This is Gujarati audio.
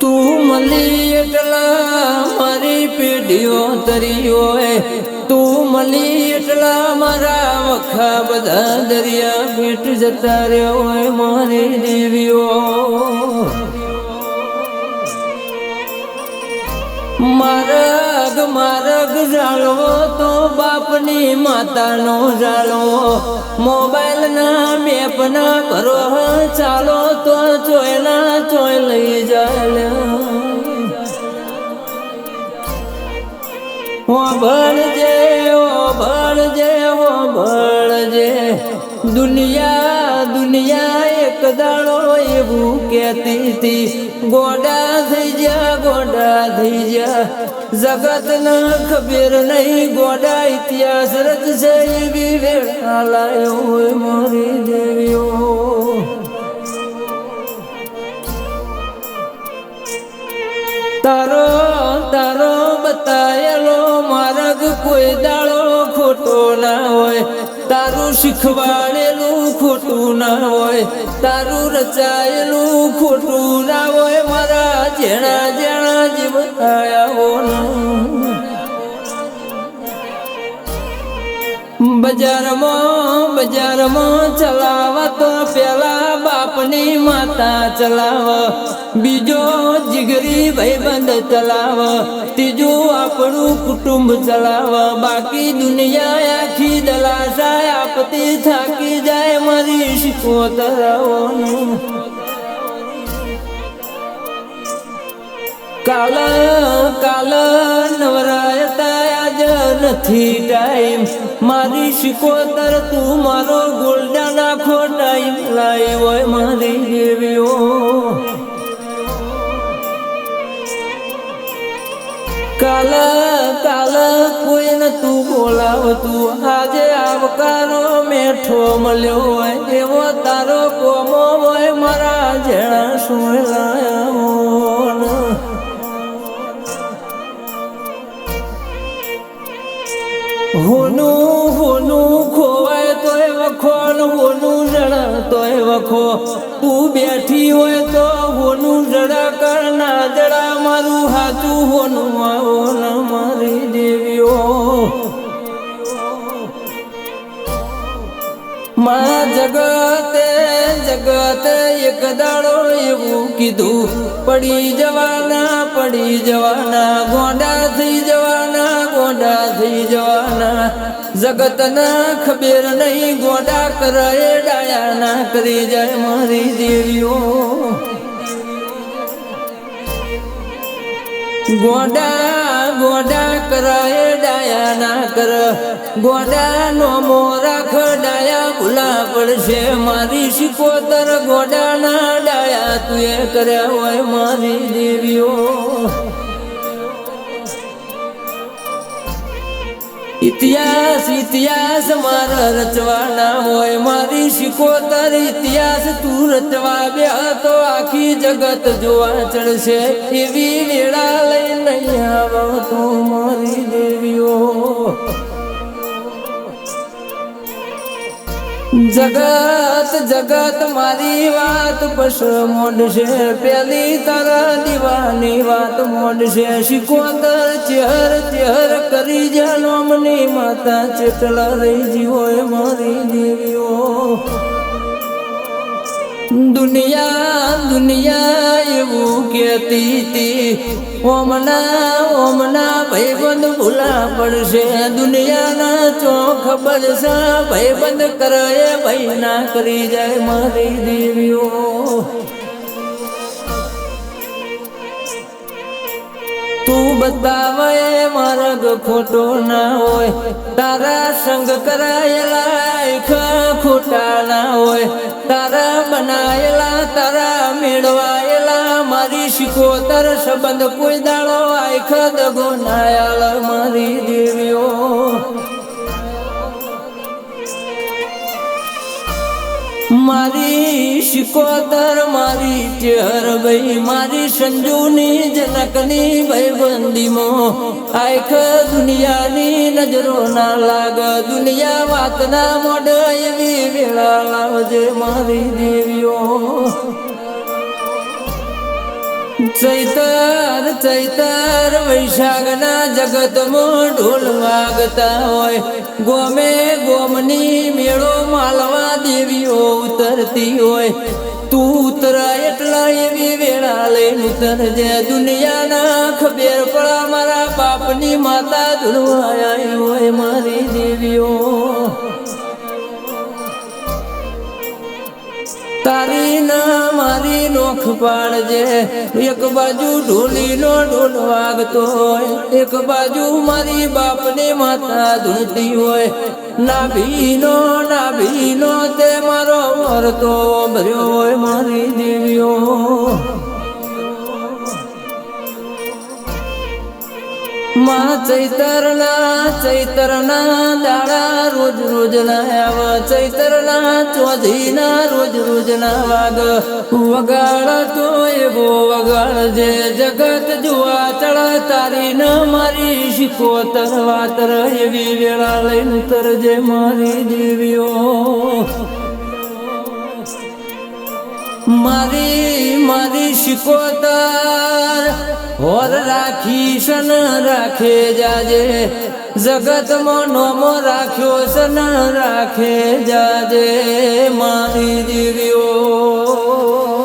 તું મળી એટલા મારી પેઢીઓ તરી હોય, તું મળી એટલા મારા વખા બધા દરિયા ભેટ જતા રહ્યો હોય મારી દેવીઓ. મારગ જાળવો તો બાપની માતાનો જાળવો, મોબાઈલ ના મેપ ના ભરો ચાલો તો ચોયના ચોય લઈ જાય. ભણજે ભણજે દુનિયા એક દાડો એવું કહેતી હતી, ગોડા થઈ જા જગત ના ખબર નહીં, ગોડા ઇતિહાસ રચશે એવી વેળા લાયો હોય મારી દેવીઓ. તારો બતાયેલો માર્ગ કોઈ દાડો ખોટો ના હોય, તારું શીખવાડેલું ખોટું ના હોય, તારું રચાયેલું ખોટું ના હોય. મારા જેણા જીવ આયા બજારમાં ચલાવા તો પેલા બાપની માતા ચલાવ, બીજો જીગરી ભાઈબંધ ચલાવ, ત્રીજું આપણું કુટુંબ ચલાવ, બાકી દુનિયા આખી દલાશા આપતી થાકી જાય મારી શીખોતરાઓનું. કાલ નવરાયતા આજ નથી ટાઈમ, મારી શીખોતર તું મારો ગોલ્ડા નાખો ટાઈમ લાઈ હોય મારી દેવીઓ. કાલ કોઈને તું બોલાવતું, આજે આવકારો મેઠો મળ્યો હોય એવો તારો કોમો હોય મારા જેણા સોયલાયા. હોનું ખોવાય તોય વખો, હોનું જડા તોય વખો, તું બેઠી હોય તો હોનું જડા કર ના જડા મારું હાચું હોનું આવો ન મારી દેવીઓ. મા જગતે એક દાડો એવું કીધું, પડી જવાના ગોંડા થઈ જવાના. જગત ના ખબર નહીં, ગોડા કરે ડાયા ના કરી જાય મારી દેવીઓ. ગોડા કરાય ડાયા ના કર, ગોડા નો મોરાખ ડાયા ભૂલા પડશે મારી શીખોતર. ગોડા ના ડાયા તું એ કર્યા હોય મારી દેવીઓ. ઇતિહાસ મારા રચવાના હોય મારી શીખોતર. ઇતિહાસ તું રચવા બે તો આખી જગત જોવા ચડશે એવી વેળા લઈ નહીં આવો તો મારી દેવીઓ. જગત મારી વાત પસ મોડશે, પેલી તારા દીવાની વાત મોડશે. શીખોતર ચેહર કરી જાનોમની માતા ચેટલા રહી જીવો મારી દેવીઓ. દુનિયા એવું કહેતી હતી, ઓમના ભાઈબંધ ભૂલા પડશે. દુનિયાના ચો ખબર છે ભાઈબંધ કરે ભાઈ ના કરી જાય મારી દેવીઓ. તું બતાવે માર્ગ ખોટો ના હોય, તારા સંગ કરાયેલા ખોટા ના હોય, તારા બનાયેલા તારા મેળવાયેલા મારી શીખોતર સંબંધ કોઈ દાડો આંખ દગો નાયાલ મારી દેવીઓ. મારી શીખોતર મારી ચેહર ગઈ, મારી સંજુની જનકની ભાઈબંધીમાં આંખ દુનિયાની નજરો ના લાગ. દુનિયા વાત ના મોઢ એવી વેળા લાવજે મારી દેવીઓ. ચૈતર ચૈતર વૈશાખના જગતમાં ઢોલ વાગતા હોય ગોમે ગોમની મેળો માલવા દેવીઓ ઉતરતી હોય તું ઉતરા એટલા એવી વેળા લઈને ઉતરજે દુનિયાના ખબર પડા મારા બાપની માતા ધૂળવાયા હોય મારી દેવીઓ તારી ના મારી નોખ પાડજે એક બાજુ ઢોલીનો ઢોલ વાગતો હોય એક બાજુ મારી બાપની માતા ધૂળતી હોય નાભીનો તે મારો વરતો ભર્યો હોય મારી દેવીઓ માં ચૈતરના દાડા રોજ રોજ ના આવ ચૈતરના ચોધીના રોજ રોજ ના વાગ વગાડતો એવો વગાડજે જગત જુઆ ચડ તારી ન મારી શિકોતર વાતર એવી વેળા લઈને ઉતરજે મારી દેવીઓ મારી શિકોતર હોર રાખી સન રાખે જાજે જગતમાં નોમો રાખ્યો સન રાખે જાજે મારી દેવીઓ